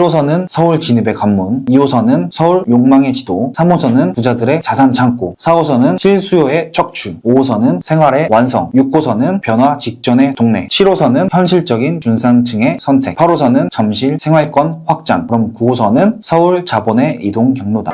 1호선은 서울 진입의 관문, 2호선은 서울 욕망의 지도, 3호선은 부자들의 자산 창고, 4호선은 실수요의 척추, 5호선은 생활의 완성, 6호선은 변화 직전의 동네, 7호선은 현실적인 중산층의 선택, 8호선은 잠실 생활권 확장, 그럼 9호선은 서울 자본의 이동 경로다.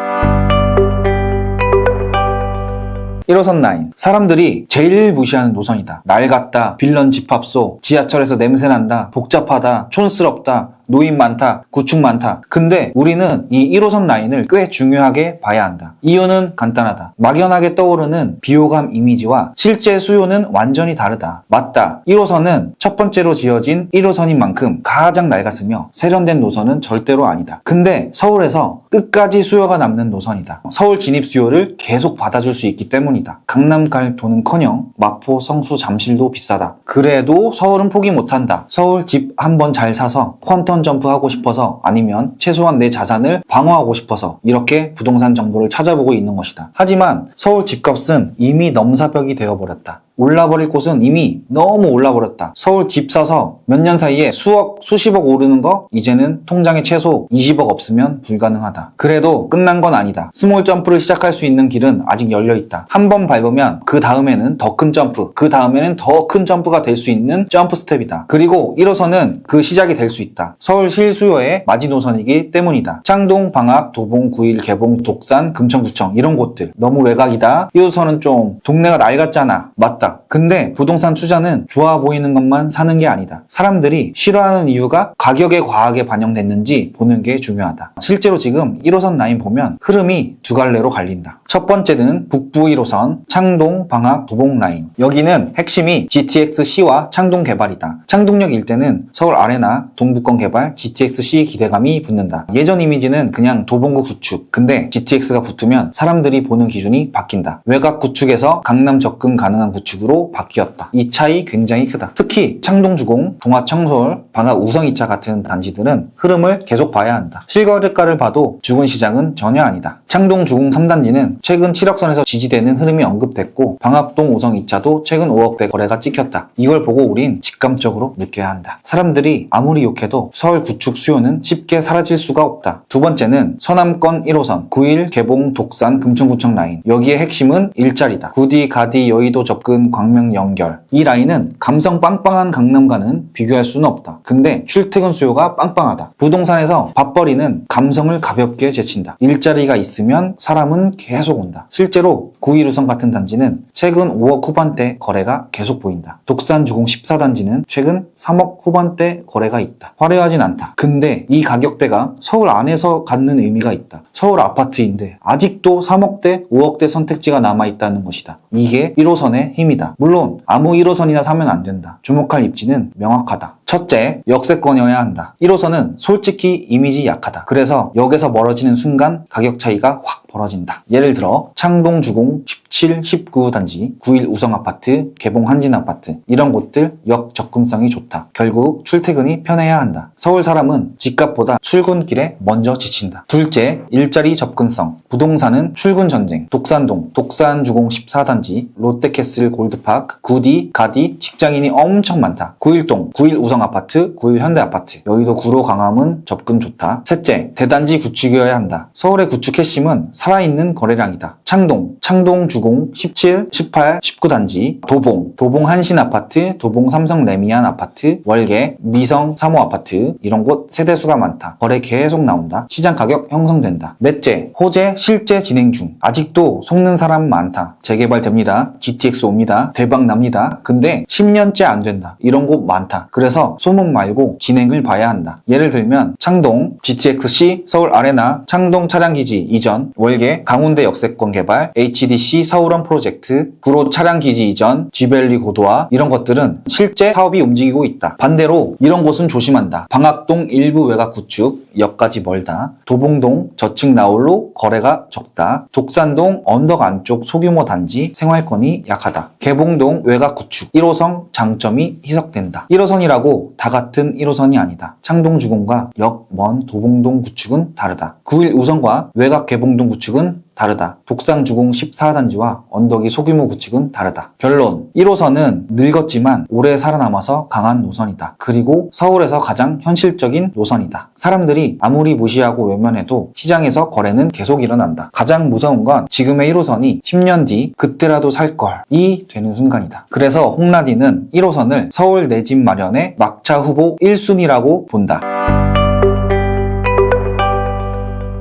1호선 라인. 사람들이 제일 무시하는 노선이다. 낡았다, 빌런 집합소, 지하철에서 냄새난다, 복잡하다, 촌스럽다, 노인 많다, 구축 많다. 근데 우리는 이 1호선 라인을 꽤 중요하게 봐야 한다. 이유는 간단하다. 막연하게 떠오르는 비호감 이미지와 실제 수요는 완전히 다르다. 맞다. 1호선은 첫 번째로 지어진 1호선인 만큼 가장 낡았으며 세련된 노선은 절대로 아니다. 근데 서울에서 끝까지 수요가 남는 노선이다. 서울 진입 수요를 계속 받아줄 수 있기 때문이다. 강남 갈 돈은커녕 마포, 성수, 잠실도 비싸다. 그래도 서울은 포기 못한다. 서울 집 한 번 잘 사서 퀀텀 점프하고 싶어서, 아니면 최소한 내 자산을 방어하고 싶어서 이렇게 부동산 정보를 찾아보고 있는 것이다. 하지만 서울 집값은 이미 넘사벽이 되어버렸다. 올라버릴 곳은 이미 너무 올라버렸다. 서울 집 사서 몇 년 사이에 수억, 수십억 오르는 거 이제는 통장에 최소 20억 없으면 불가능하다. 그래도 끝난 건 아니다. 스몰 점프를 시작할 수 있는 길은 아직 열려있다. 한 번 밟으면 그 다음에는 더 큰 점프, 그 다음에는 더 큰 점프가 될 수 있는 점프 스텝이다. 그리고 1호선은 그 시작이 될 수 있다. 서울 실수요의 마지노선이기 때문이다. 창동, 방학, 도봉, 구일, 개봉, 독산, 금천구청 이런 곳들 너무 외곽이다. 1호선은 좀 동네가 낡았잖아. 맞다. 근데 부동산 투자는 좋아 보이는 것만 사는 게 아니다. 사람들이 싫어하는 이유가 가격에 과하게 반영됐는지 보는 게 중요하다. 실제로 지금 1호선 라인 보면 흐름이 두 갈래로 갈린다. 첫 번째는 북부 1호선 창동, 방학, 도봉 라인. 여기는 핵심이 GTX-C와 창동 개발이다. 창동역 일대는 서울 아레나, 동부권 개발, GTX-C 기대감이 붙는다. 예전 이미지는 그냥 도봉구 구축. 근데 GTX가 붙으면 사람들이 보는 기준이 바뀐다. 외곽 구축에서 강남 접근 가능한 구축으로 바뀌었다. 이 차이 굉장히 크다. 특히 창동주공, 동화청솔, 방학 우성 2차 같은 단지들은 흐름을 계속 봐야 한다. 실거래가를 봐도 죽은 시장은 전혀 아니다. 창동주공 3단지는 최근 7억선에서 지지되는 흐름이 언급됐고, 방학동 우성 2차도 최근 5억대 거래가 찍혔다. 이걸 보고 우린 직감적으로 느껴야 한다. 사람들이 아무리 욕해도 서울 구축 수요는 쉽게 사라질 수가 없다. 두 번째는 서남권 1호선, 9일, 개봉, 독산, 금천구청 라인. 여기의 핵심은 일자리다. 구디, 가디, 여의도 접근, 광명 연결. 이 라인은 감성 빵빵한 강남과는 비교할 수는 없다. 근데 출퇴근 수요가 빵빵하다. 부동산에서 밥벌이는 감성을 가볍게 제친다. 일자리가 있으면 사람은 계속 온다. 실제로 9.1호선 같은 단지는 최근 5억 후반대 거래가 계속 보인다. 독산 주공 14단지는 최근 3억 후반대 거래가 있다. 화려하진 않다. 근데 이 가격대가 서울 안에서 갖는 의미가 있다. 서울 아파트인데 아직도 3억대, 5억대 선택지가 남아있다는 것이다. 이게 1호선의 힘이다. 물론 아무 1호선이나 사면 안 된다. 주목할 입지는 명확하다. 첫째, 역세권이어야 한다. 1호선은 솔직히 이미지 약하다. 그래서 역에서 멀어지는 순간 가격 차이가 확 벌어진다. 예를 들어 창동 주공 17, 19 단지, 9일 우성 아파트, 개봉 한진 아파트 이런 곳들 역 접근성이 좋다. 결국 출퇴근이 편해야 한다. 서울 사람은 집값보다 출근길에 먼저 지친다. 둘째, 일자리 접근성. 부동산은 출근 전쟁. 독산동, 독산 주공 14단지, 롯데캐슬 골드파크, 구디, 가디 직장인이 엄청 많다. 9일동, 9일 우성 아파트, 9일 현대 아파트, 여의도 구로 강남은 접근 좋다. 셋째, 대단지 구축이어야 한다. 서울의 구축 핵심은 살아있는 거래량이다. 창동, 창동 주공 17, 18, 19단지, 도봉, 도봉 한신 아파트, 도봉 삼성 레미안 아파트, 월계, 미성 3호 아파트 이런 곳 세대수가 많다. 거래 계속 나온다. 시장 가격 형성된다. 넷째, 호재 실제 진행 중. 아직도 속는 사람 많다. 재개발됩니다. GTX 옵니다. 대박 납니다. 근데 10년째 안 된다. 이런 곳 많다. 그래서 소문 말고 진행을 봐야 한다. 예를 들면 창동, GTX-C, 서울 아레나, 창동 차량기지 이전, 월계, 강운대 역세권 개발, HDC 서울원 프로젝트, 구로 차량기지 이전, G밸리 고도화 이런 것들은 실제 사업이 움직이고 있다. 반대로 이런 곳은 조심한다. 방학동 일부 외곽 구축, 역까지 멀다. 도봉동 저층 나홀로 거래가 적다. 독산동 언덕 안쪽 소규모 단지, 생활권이 약하다. 개봉동 외곽 구축, 1호선 장점이 희석된다. 1호선이라고 다 같은 1호선이 아니다. 창동 주공과 역 먼 도봉동 구축은 다르다. 9일 우선과 외곽 개봉동 구축은 다르다. 독산주공 14단지와 언덕이 소규모 구축은 다르다. 결론, 1호선은 늙었지만 오래 살아남아서 강한 노선이다. 그리고 서울에서 가장 현실적인 노선이다. 사람들이 아무리 무시하고 외면해도 시장에서 거래는 계속 일어난다. 가장 무서운 건 지금의 1호선이 10년 뒤 그때라도 살 걸이 되는 순간이다. 그래서 홍라디는 1호선을 서울 내 집 마련의 막차 후보 1순위라고 본다.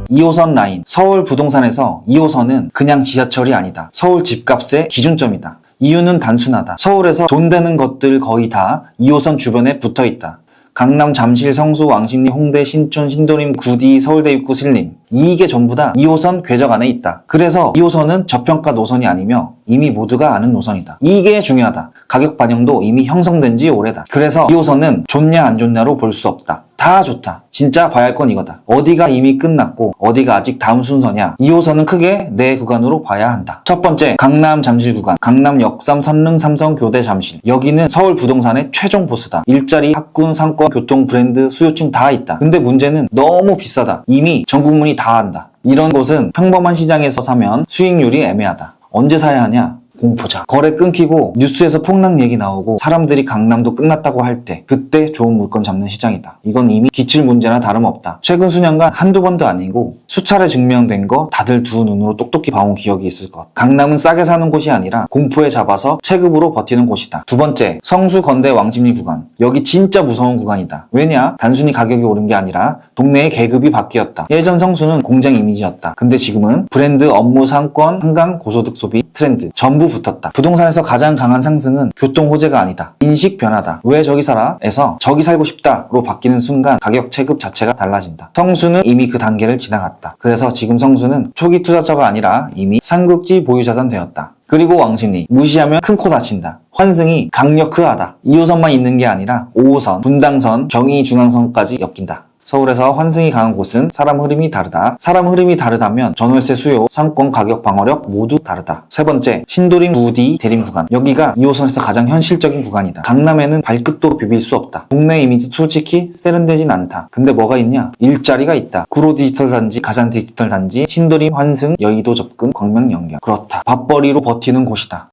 2호선 라인, 서울 부동산에서 2호선은 그냥 지하철이 아니다. 서울 집값의 기준점이다. 이유는 단순하다. 서울에서 돈 되는 것들 거의 다 2호선 주변에 붙어 있다. 강남, 잠실, 성수, 왕십리, 홍대, 신촌, 신도림, 구디, 서울대 입구, 신림. 이게 전부 다 2호선 궤적 안에 있다. 그래서 2호선은 저평가 노선이 아니며 이미 모두가 아는 노선이다. 이게 중요하다. 가격 반영도 이미 형성된 지 오래다. 그래서 2호선은 좋냐 안 좋냐로 볼 수 없다. 다 좋다. 진짜 봐야 할 건 이거다. 어디가 이미 끝났고 어디가 아직 다음 순서냐. 2호선은 크게 네 구간으로 봐야 한다. 첫 번째, 강남 잠실 구간. 강남 역삼 선릉 삼성 교대 잠실. 여기는 서울 부동산의 최종 보스다. 일자리, 학군, 상권, 교통, 브랜드, 수요층 다 있다. 근데 문제는 너무 비싸다. 이미 전 국민이 다 안다. 이런 곳은 평범한 시장에서 사면 수익률이 애매하다. 언제 사야 하냐? 공포자. 거래 끊기고 뉴스에서 폭락 얘기 나오고 사람들이 강남도 끝났다고 할 때 그때 좋은 물건 잡는 시장이다. 이건 이미 기출 문제나 다름없다. 최근 수년간 한두 번도 아니고 수차례 증명된 거 다들 두 눈으로 똑똑히 봐온 기억이 있을 것. 강남은 싸게 사는 곳이 아니라 공포에 잡아서 체급으로 버티는 곳이다. 두 번째, 성수 건대 왕십리 구간. 여기 진짜 무서운 구간이다. 왜냐? 단순히 가격이 오른 게 아니라 동네의 계급이 바뀌었다. 예전 성수는 공장 이미지였다. 근데 지금은 브랜드, 업무, 상권, 한강, 고소득 소비, 트렌드 전부 붙었다. 부동산에서 가장 강한 상승은 교통 호재가 아니다. 인식 변화다. 왜 저기 살아? 에서 저기 살고 싶다로 바뀌는 순간 가격 체급 자체가 달라진다. 성수는 이미 그 단계를 지나갔다. 그래서 지금 성수는 초기 투자자가 아니라 이미 삼국지 보유자산 되었다. 그리고 왕십리, 무시하면 큰 코 다친다. 환승이 강력하다. 2호선만 있는 게 아니라 5호선, 분당선, 경의중앙선까지 엮인다. 서울에서 환승이 강한 곳은 사람 흐름이 다르다. 사람 흐름이 다르다면 전월세 수요, 상권 가격 방어력 모두 다르다. 세 번째, 신도림 구디 대림 구간. 여기가 2호선에서 가장 현실적인 구간이다. 강남에는 발끝도 비빌 수 없다. 동네 이미지 솔직히 세련되진 않다. 근데 뭐가 있냐? 일자리가 있다. 구로 디지털 단지, 가산 디지털 단지, 신도림 환승, 여의도 접근, 광명 연결. 그렇다. 밥벌이로 버티는 곳이다.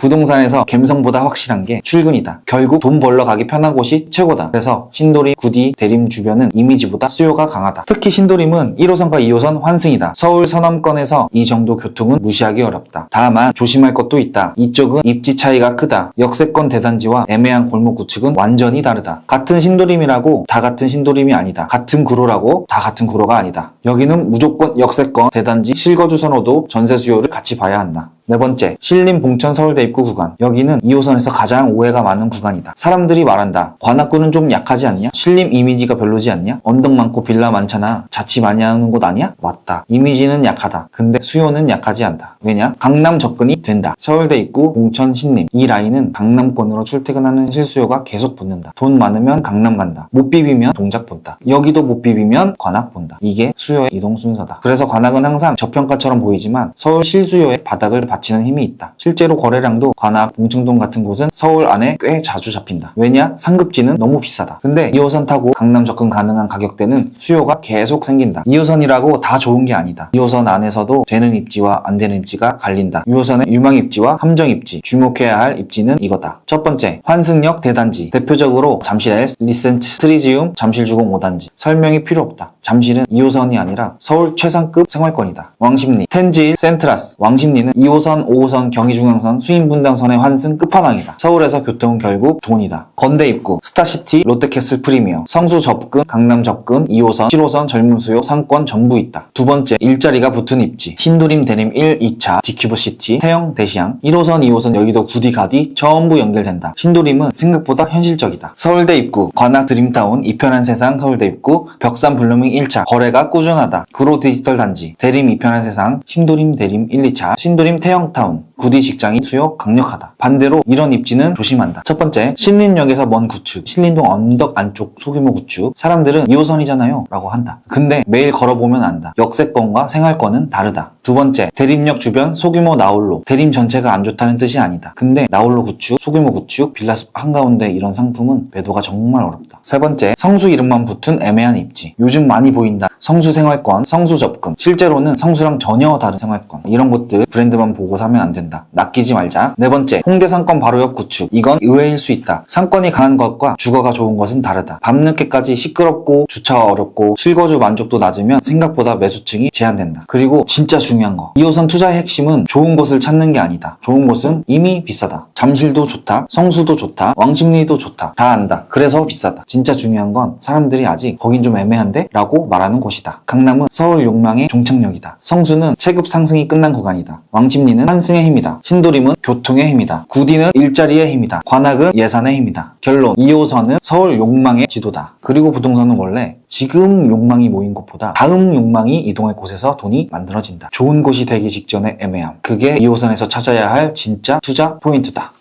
부동산에서 갬성보다 확실한 게 출근이다. 결국 돈 벌러 가기 편한 곳이 최고다. 그래서 신도림, 구디, 대림 주변은 이미지보다 수요가 강하다. 특히 신도림은 1호선과 2호선 환승이다. 서울 서남권에서 이 정도 교통은 무시하기 어렵다. 다만 조심할 것도 있다. 이쪽은 입지 차이가 크다. 역세권 대단지와 애매한 골목 구축은 완전히 다르다. 같은 신도림이라고 다 같은 신도림이 아니다. 같은 구로라고 다 같은 구로가 아니다. 여기는 무조건 역세권, 대단지, 실거주 선호도, 전세 수요를 같이 봐야 한다. 네 번째, 신림 봉천 서울대 입구 구간. 여기는 2호선에서 가장 오해가 많은 구간이다. 사람들이 말한다. 관악구는 좀 약하지 않냐? 신림 이미지가 별로지 않냐? 언덕 많고 빌라 많잖아. 자취 많이 하는 곳 아니야? 맞다. 이미지는 약하다. 근데 수요는 약하지 않다. 왜냐? 강남 접근이 된다. 서울대 입구, 봉천, 신림. 이 라인은 강남권으로 출퇴근하는 실수요가 계속 붙는다. 돈 많으면 강남 간다. 못 비비면 동작 본다. 여기도 못 비비면 관악 본다. 이게 수요의 이동 순서다. 그래서 관악은 항상 저평가처럼 보이지만 서울 실수요의 바닥을 받치는 힘이 있다. 실제로 거래량도 관악, 봉청동 같은 곳은 서울 안에 꽤 자주 잡힌다. 왜냐? 상급지는 너무 비싸다. 근데 2호선 타고 강남 접근 가능한 가격대는 수요가 계속 생긴다. 2호선이라고 다 좋은 게 아니다. 2호선 안에서도 되는 입지와 안 되는 입지가 갈린다. 2호선의 유망 입지와 함정 입지, 주목해야 할 입지는 이거다. 첫 번째, 환승역 대단지. 대표적으로 잠실 L, 리센트, 트리지움, 잠실주공 5단지. 설명이 필요 없다. 잠실은 2호선이 아니라 서울 최상급 생활권이다. 왕십리, 텐지일, 센트라스. 왕십리는 2호선, 5호선, 경의중앙선, 수인분당선의 환승 끝판왕이다. 서울에서 교통은 결국 돈이다. 건대 입구, 스타시티, 롯데캐슬 프리미어, 성수 접근, 강남 접근, 2호선, 7호선, 젊은 수요, 상권 전부 있다. 두 번째, 일자리가 붙은 입지. 신도림, 대림 1, 2차, 디큐브시티, 태영, 대시양, 1호선, 2호선, 여의도, 구디, 가디 전부 연결된다. 신도림은 생각보다 현실적이다. 서울대 입구, 관악 드림타운, 이편한 세상 서울대 입구, 벽산 블루밍 1차, 거래가 꾸준하다. 구로 디지털 단지, 대림 이편한 세상, 신도림 대림 1, 2차, 신도림 태영타운, 구디 직장인 수요 강력하다. 반대로 이런 입지는 조심한다. 첫 번째, 신림역에서 먼 구축, 신림동 언덕 안쪽 소규모 구축. 사람들은 2호선이잖아요 라고 한다. 근데 매일 걸어보면 안다. 역세권과 생활권은 다르다. 두 번째, 대림역 주변 소규모 나홀로. 대림 전체가 안 좋다는 뜻이 아니다. 근데 나홀로 구축, 소규모 구축, 빌라숲 한가운데 이런 상품은 매도가 정말 어렵다. 세 번째, 성수 이름만 붙은 애매한 입지. 요즘 많이 보인다. 성수 생활권, 성수 접근. 실제로는 성수랑 전혀 다른 생활권. 이런 것들 브랜드만 보고 사면 안 된다. 낚이지 말자. 네 번째, 홍대 상권 바로 옆 구축. 이건 의외일 수 있다. 상권이 강한 것과 주거가 좋은 것은 다르다. 밤늦게까지 시끄럽고 주차가 어렵고 실거주 만족도 낮으면 생각보다 매수층이 제한된다. 그리고 진짜 중요한 거. 2호선 투자의 핵심은 좋은 곳을 찾는 게 아니다. 좋은 곳은 이미 비싸다. 잠실도 좋다. 성수도 좋다. 왕십리도 좋다. 다 안다. 그래서 비싸다. 진짜 중요한 건 사람들이 아직 거긴 좀 애매한데? 라고 말하는 곳이다. 강남은 서울 욕망의 종착역이다. 성수는 체급 상승이 끝난 구간이다. 왕십리는 환승의 힘이다. 신도림은 교통의 힘이다. 구디는 일자리의 힘이다. 관악은 예산의 힘이다. 결론, 2호선은 서울 욕망의 지도다. 그리고 부동산은 원래 지금 욕망이 모인 곳보다 다음 욕망이 이동할 곳에서 돈이 만들어진다. 좋은 곳이 되기 직전의 애매함. 그게 2호선에서 찾아야 할 진짜 투자 포인트다.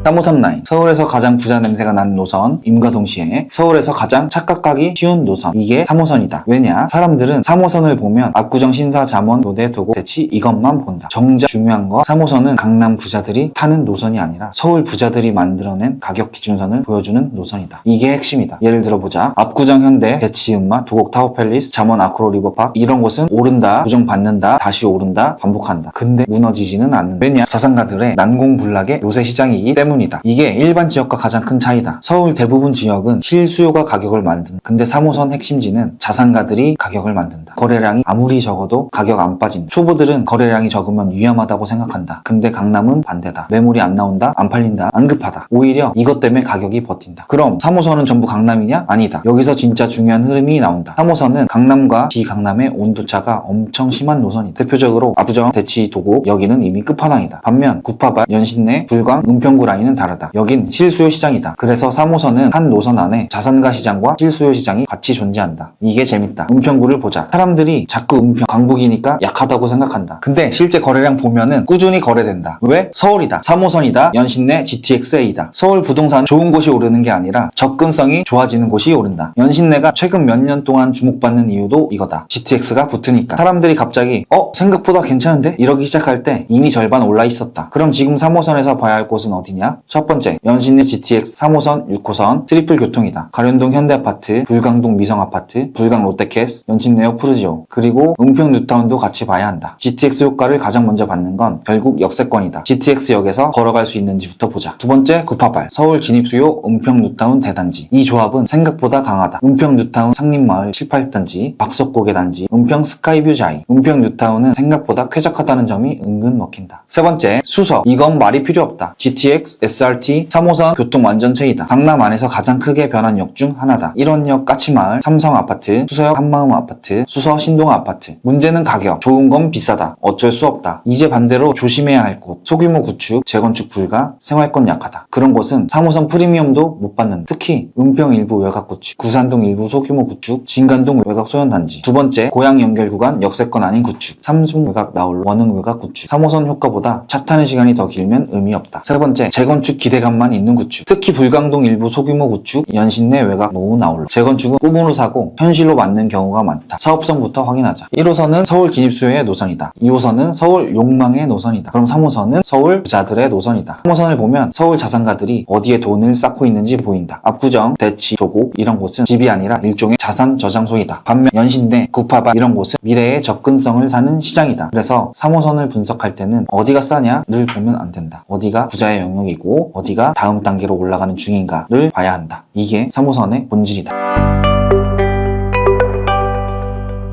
3호선 라인, 서울에서 가장 부자 냄새가 나는 노선, 임과 동시에 서울에서 가장 착각하기 쉬운 노선, 이게 3호선이다. 왜냐? 사람들은 3호선을 보면 압구정, 신사, 잠원, 노대, 도곡, 대치 이것만 본다. 정작 중요한 거, 3호선은 강남 부자들이 타는 노선이 아니라 서울 부자들이 만들어낸 가격 기준선을 보여주는 노선이다. 이게 핵심이다. 예를 들어보자. 압구정, 현대, 대치, 음마, 도곡, 타워팰리스, 잠원, 아크로, 리버파크 이런 곳은 오른다, 부정받는다, 다시 오른다, 반복한다. 근데 무너지지는 않는다. 왜냐? 자산가들의 난공불락의 요새 시장이기 때문이다. 이게 일반 지역과 가장 큰 차이다. 서울 대부분 지역은 실수요가 가격을 만든다. 근데 3호선 핵심지는 자산가들이 가격을 만든다. 거래량이 아무리 적어도 가격 안 빠진다. 초보들은 거래량이 적으면 위험하다고 생각한다. 근데 강남은 반대다. 매물이 안 나온다, 안 팔린다, 안 급하다. 오히려 이것 때문에 가격이 버틴다. 그럼 3호선은 전부 강남이냐? 아니다. 여기서 진짜 중요한 흐름이 나온다. 3호선은 강남과 비강남의 온도차가 엄청 심한 노선이다. 대표적으로 압구정, 대치, 도곡 여기는 이미 끝판왕이다. 반면 구파발, 연신내, 불광, 은평구 라인은 다르다. 여긴 실수요 시장이다. 그래서 3호선은 한 노선 안에 자산가 시장과 실수요 시장이 같이 존재한다. 이게 재밌다. 은평구를 보자. 사람들이 자꾸 은평, 강북이니까 약하다고 생각한다. 근데 실제 거래량 보면은 꾸준히 거래된다. 왜? 서울이다. 3호선이다. 연신내, GTX-A다. 서울 부동산 좋은 곳이 오르는 게 아니라 접근성이 좋아지는 곳이 오른다. 연신내가 최근 몇 년 동안 주목받는 이유도 이거다. GTX가 붙으니까. 사람들이 갑자기 생각보다 괜찮은데? 이러기 시작할 때 이미 절반 올라 있었다. 그럼 지금 3호선에서 봐야 할 곳은 어디냐? 첫 번째, 연신내 GTX 3호선, 6호선 트리플 교통이다. 가련동 현대아파트, 불광동 미성아파트, 불광 롯데캐스, 연신내역 푸르지오, 그리고 은평 뉴타운도 같이 봐야 한다. GTX 효과를 가장 먼저 받는 건 결국 역세권이다. GTX역에서 걸어갈 수 있는지부터 보자. 두 번째, 구파발, 서울 진입수요, 은평 뉴타운 대단지. 이 조합은 생각보다 강하다. 은평 뉴타운 상림마을 7, 8단지, 박석고개 단지, 은평 스카이뷰 자이. 은평 뉴타운은 생각보다 쾌적하다는 점이 은근 먹힌다. 세 번째, 수서. 이건 말이 필요 없다. GTX, SRT, 3호선 교통 완전체이다. 강남 안에서 가장 크게 변한 역 중 하나다. 1원역 까치마을, 삼성아파트, 수서역 한마음아파트, 수서 신동아파트. 문제는 가격. 좋은 건 비싸다. 어쩔 수 없다. 이제 반대로 조심해야 할 곳. 소규모 구축, 재건축 불가, 생활권 약하다. 그런 곳은 3호선 프리미엄도 못 받는다. 특히 은평 일부 외곽 구축, 구산동 일부 소규모 구축, 진간동 외곽 소연단지. 두 번째, 고양 연결 구간 역세권 아닌 구축, 삼성 외곽 나홀로, 원흥 외곽 구축. 3호선 효과보다 차 타는 시간이 더 길면 의미 없다. 세 번째, 재건축 기대감만 있는 구축. 특히 불광동 일부 소규모 구축, 연신내 외곽 노후 나홀로. 재건축은 꿈으로 사고 현실로 맞는 경우가 많다. 사업성부터 확인하자. 1호선은 서울 진입수요의 노선이다. 2호선은 서울 욕망의 노선이다. 그럼 3호선은 서울 부자들의 노선이다. 3호선을 보면 서울 자산가들이 어디에 돈을 쌓고 있는지 보인다. 압구정, 대치, 도곡 이런 곳은 집이 아니라 일종의 자산 저장소이다. 반면 연신내, 구파발 이런 곳은 미래의 접근성을 사는 시장이다. 그래서 3호선을 분석할 때는 어디가 싸냐를 보면 안 된다. 어디가 부자의 영역이고 어디가 다음 단계로 올라가는 중인가를 봐야 한다. 이게 3호선의 본질이다.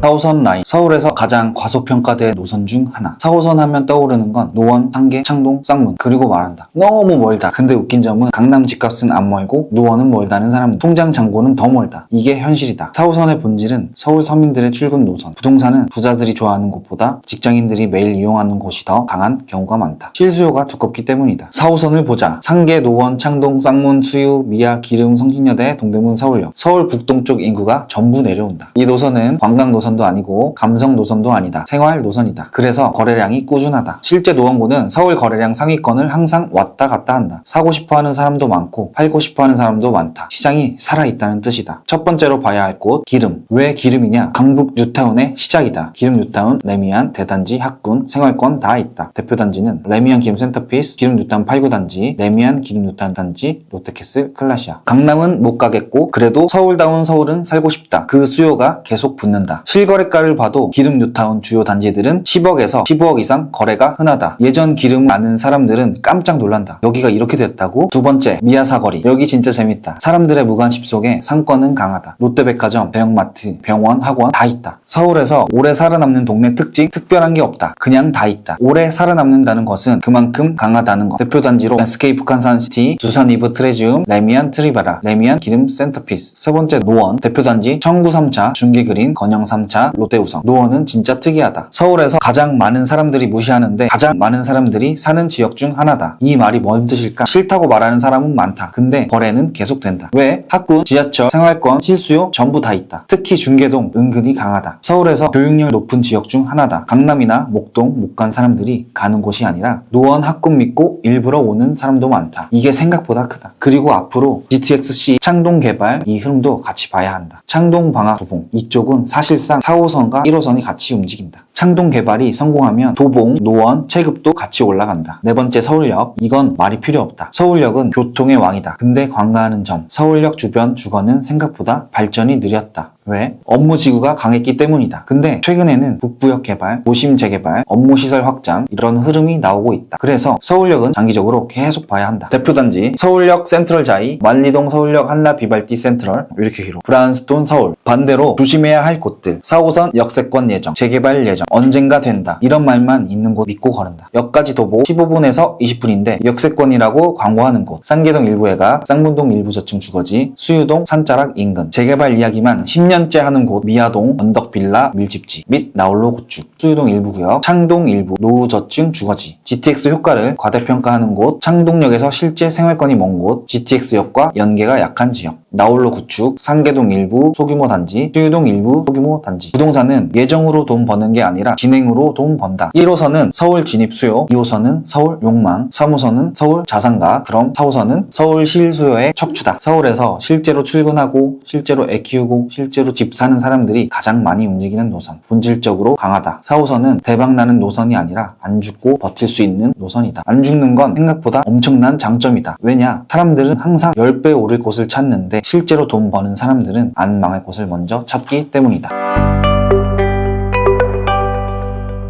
4호선 라인, 서울에서 가장 과소평가된 노선 중 하나. 4호선 하면 떠오르는 건 노원, 상계, 창동, 쌍문 그리고 말한다. 너무 멀다. 근데 웃긴 점은 강남 집값은 안 멀고 노원은 멀다는 사람들, 통장 잔고는 더 멀다. 이게 현실이다. 4호선의 본질은 서울 서민들의 출근 노선. 부동산은 부자들이 좋아하는 곳보다 직장인들이 매일 이용하는 곳이 더 강한 경우가 많다. 실수요가 두껍기 때문이다. 4호선을 보자. 상계, 노원, 창동, 쌍문, 수유, 미아, 기름, 성신여대, 동대문, 서울역. 서울 북동쪽 인구가 전부 내려온다. 이 노선은 관광 노선 노선도 아니고 감성 노선도 아니다. 생활 노선이다. 그래서 거래량이 꾸준하다. 실제 노원구는 서울 거래량 상위권을 항상 왔다 갔다 한다. 사고 싶어하는 사람도 많고 팔고 싶어하는 사람도 많다. 시장이 살아있다는 뜻이다. 첫 번째로 봐야 할 곳 기름. 왜 기름이냐? 강북 뉴타운의 시작이다. 기름 뉴타운, 레미안, 대단지, 학군, 생활권 다 있다. 대표 단지는 레미안 기름 센터피스, 기름 뉴타운 8구 단지, 레미안 기름 뉴타운 단지, 롯데캐슬, 클라시아. 강남은 못 가겠고 그래도 서울다운 서울은 살고 싶다. 그 수요가 계속 붙는다. 실거래가를 봐도 기름 뉴타운 주요 단지들은 10억에서 15억 이상 거래가 흔하다. 예전 기름 아는 사람들은 깜짝 놀란다. 여기가 이렇게 됐다고? 두 번째, 미아사거리. 여기 진짜 재밌다. 사람들의 무관심 속에 상권은 강하다. 롯데백화점, 대형마트, 병원, 학원 다 있다. 서울에서 오래 살아남는 동네 특징, 특별한 게 없다. 그냥 다 있다. 오래 살아남는다는 것은 그만큼 강하다는 것. 대표 단지로 SK 북한산시티, 두산 이브 트레지움, 레미안 트리바라, 레미안 기름 센터피스. 세 번째, 노원. 대표 단지 청구 3차, 중계그린, 건영 3차, 롯데우성. 노원은 진짜 특이하다. 서울에서 가장 많은 사람들이 무시하는데 가장 많은 사람들이 사는 지역 중 하나다. 이 말이 뭔 뜻일까? 싫다고 말하는 사람은 많다. 근데 거래는 계속된다. 왜? 학군, 지하철, 생활권, 실수요 전부 다 있다. 특히 중계동 은근히 강하다. 서울에서 교육열 높은 지역 중 하나다. 강남이나 목동 못 간 사람들이 가는 곳이 아니라 노원 학군 믿고 일부러 오는 사람도 많다. 이게 생각보다 크다. 그리고 앞으로 GTX-C 창동 개발 이 흐름도 같이 봐야 한다. 창동 방학 도봉 이쪽은 사실상 4호선과 1호선이 같이 움직인다. 창동 개발이 성공하면 도봉, 노원, 체급도 같이 올라간다. 네 번째, 서울역. 이건 말이 필요 없다. 서울역은 교통의 왕이다. 근데 관가하는 점, 서울역 주변 주거는 생각보다 발전이 느렸다. 왜? 업무지구가 강했기 때문이다. 근데 최근에는 북부역 개발, 도심 재개발, 업무시설 확장 이런 흐름이 나오고 있다. 그래서 서울역은 장기적으로 계속 봐야 한다. 대표단지 서울역 센트럴 자이, 만리동 서울역 한라 비발디 센트럴 이렇게 길어. 브라운스톤 서울. 반대로 조심해야 할 곳들 4호선 역세권 예정, 재개발 예정, 언젠가 된다. 이런 말만 있는 곳 믿고 거른다. 역까지 도보 15분에서 20분인데 역세권이라고 광고하는 곳, 쌍계동 일부 해가, 쌍문동 일부 저층 주거지, 수유동 산자락 인근. 재개발 이야기만 10년째 하는 곳 미아동, 언덕빌라, 밀집지 및 나홀로 구축, 수유동 일부 구역, 창동 일부 노후 저층 주거지. GTX 효과를 과대평가하는 곳, 창동역에서 실제 생활권이 먼 곳, GTX역과 연계가 약한 지역, 나홀로 구축, 상계동 일부 소규모 단지, 수유동 일부 소규모 단지. 부동산은 예정으로 돈 버는 게 아니라 진행으로 돈 번다. 1호선은 서울 진입 수요, 2호선은 서울 욕망, 3호선은 서울 자산가, 그럼 4호선은 서울 실수요의 척추다. 서울에서 실제로 출근하고 실제로 애 키우고 실제로 집 사는 사람들이 가장 많이 움직이는 노선. 본질적으로 강하다. 4호선은 대박나는 노선이 아니라 안 죽고 버틸 수 있는 노선이다. 안 죽는 건 생각보다 엄청난 장점이다. 왜냐? 사람들은 항상 10배 오를 곳을 찾는데 실제로 돈 버는 사람들은 안 망할 곳을 먼저 찾기 때문이다.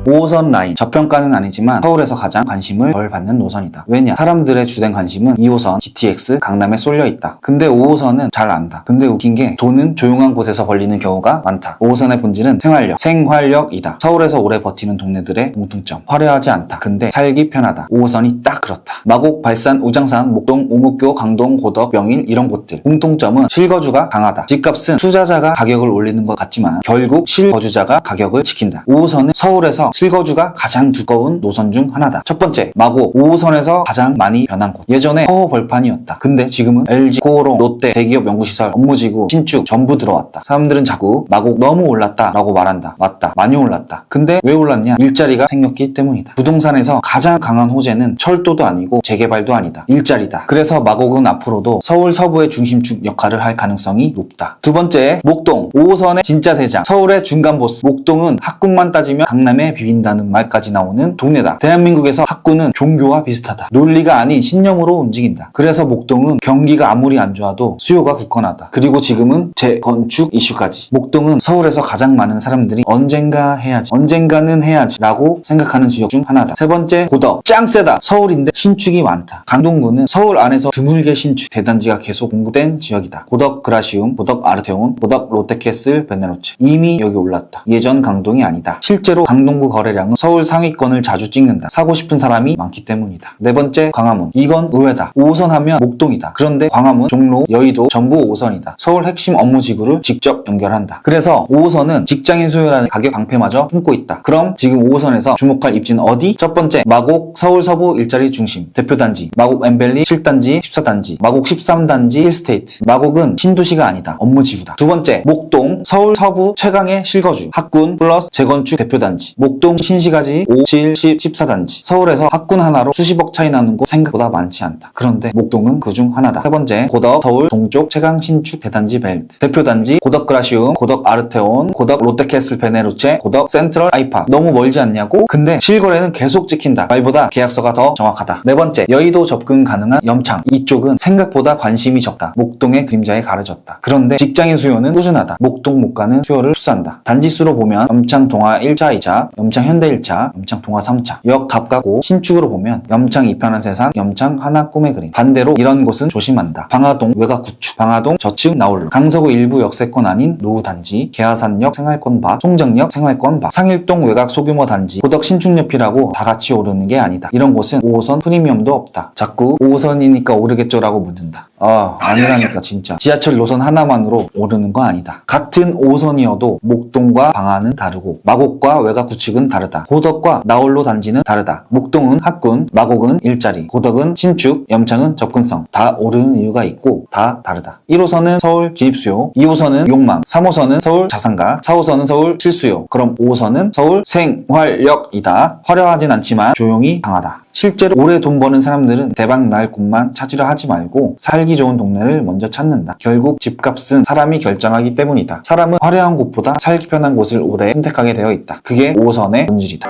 5호선 라인, 저평가는 아니지만 서울에서 가장 관심을 덜 받는 노선이다. 왜냐? 사람들의 주된 관심은 2호선, GTX, 강남에 쏠려 있다. 근데 5호선은 잘 안다. 근데 웃긴 게 돈은 조용한 곳에서 벌리는 경우가 많다. 5호선의 본질은 생활력이다. 서울에서 오래 버티는 동네들의 공통점, 화려하지 않다. 근데 살기 편하다. 5호선이 딱 그렇다. 마곡, 발산, 우장산, 목동, 오목교, 강동, 고덕, 명일 이런 곳들. 공통점은 실거주가 강하다. 집값은 투자자가 가격을 올리는 것 같지만 결국 실거주자가 가격을 지킨다. 5호선은 서울에서 실거주가 가장 두꺼운 노선 중 하나다. 첫 번째, 마곡 5호선에서 가장 많이 변한 곳. 예전에 허허 벌판이었다. 근데 지금은 LG, 고호롱, 롯데, 대기업 연구시설, 업무지구, 신축 전부 들어왔다. 사람들은 자꾸 마곡 너무 올랐다 라고 말한다. 맞다, 많이 올랐다. 근데 왜 올랐냐? 일자리가 생겼기 때문이다. 부동산에서 가장 강한 호재는 철도도 아니고 재개발도 아니다. 일자리다. 그래서 마곡은 앞으로도 서울 서부의 중심축 역할을 할 가능성이 높다. 두 번째, 목동 5호선의 진짜 대장, 서울의 중간 보스. 목동은 학군만 따지면 강남의 비빈다는 말까지 나오는 동네다. 대한민국에서 학군은 종교와 비슷하다. 논리가 아닌 신념으로 움직인다. 그래서 목동은 경기가 아무리 안 좋아도 수요가 굳건하다. 그리고 지금은 재건축 이슈까지. 목동은 서울에서 가장 많은 사람들이 언젠가는 해야지 라고 생각하는 지역 중 하나다. 세 번째, 고덕 짱 세다. 서울인데 신축이 많다. 강동구는 서울 안에서 드물게 신축 대단지가 계속 공급된 지역이다. 고덕 그라시움, 고덕 아르테온, 고덕 롯데캐슬 베네로체 이미 여기 올랐다. 예전 강동이 아니다. 실제로 강동구 거래량은 서울 상위권을 자주 찍는다. 사고 싶은 사람이 많기 때문이다. 네 번째, 광화문. 이건 의외다. 5호선 하면 목동이다. 그런데 광화문, 종로, 여의도 전부 5호선이다. 서울 핵심 업무 지구를 직접 연결한다. 그래서 5호선은 직장인 수요라는 가격 방패마저 품고 있다. 그럼 지금 5호선에서 주목할 입지는 어디? 첫 번째, 마곡 서울 서부 일자리 중심 대표단지, 마곡 엠벨리 7단지 14단지, 마곡 13단지 힐스테이트. 마곡은 신도시가 아니다. 업무 지구다. 두 번째, 목동 서울 서부 최강의 실거주 학군 플러스 재건축 대표단지, 목동 신시가지 5, 7, 10, 14단지. 서울에서 학군 하나로 수십억 차이 나는 곳 생각보다 많지 않다. 그런데 목동은 그중 하나다. 세 번째, 고덕 서울 동쪽 최강 신축 대단지 벨트 대표단지, 고덕 그라시움, 고덕 아르테온, 고덕 롯데캐슬 베네루체, 고덕 센트럴 아이파. 너무 멀지 않냐고? 근데 실거래는 계속 찍힌다. 말보다 계약서가 더 정확하다. 네 번째, 여의도 접근 가능한 염창. 이쪽은 생각보다 관심이 적다. 목동의 그림자에 가려졌다. 그런데 직장인 수요는 꾸준하다. 목동 못 가는 수요를 흡수한다. 단지수로 보면 염창 동화 1차, 2차, 염창 현대 1차, 염창 동화 3차. 역 갑가고 신축으로 보면 염창 이편한 세상, 염창 하나 꿈의 그림. 반대로 이런 곳은 조심한다. 방화동 외곽 구축, 방화동 저층 나홀로, 강서구 일부 역세권 아닌 노후 단지, 계하산역 생활권 바, 송정역 생활권 바, 상일동 외곽 소규모 단지, 고덕 신축옆이라고 다 같이 오르는 게 아니다. 이런 곳은 5호선 프리미엄도 없다. 자꾸 5호선이니까 오르겠죠라고 묻는다. 아니라니까 진짜. 지하철 노선 하나만으로 오르는 거 아니다. 같은 5호선이어도 목동과 방화는 다르고 마곡과 외곽 구축은 다르다. 고덕과 나홀로 단지는 다르다. 목동은 학군, 마곡은 일자리, 고덕은 신축, 염창은 접근성. 다 오르는 이유가 있고 다 다르다. 1호선은 서울 진입수요, 2호선은 욕망, 3호선은 서울 자산가, 4호선은 서울 실수요. 그럼 5호선은 서울 생활력이다. 화려하진 않지만 조용히 강하다. 실제로 오래 돈 버는 사람들은 대박 날 곳만 찾으려 하지 말고 살기 좋은 동네를 먼저 찾는다. 결국 집값은 사람이 결정하기 때문이다. 사람은 화려한 곳보다 살기 편한 곳을 오래 선택하게 되어 있다. 그게 5호선의 본질이다.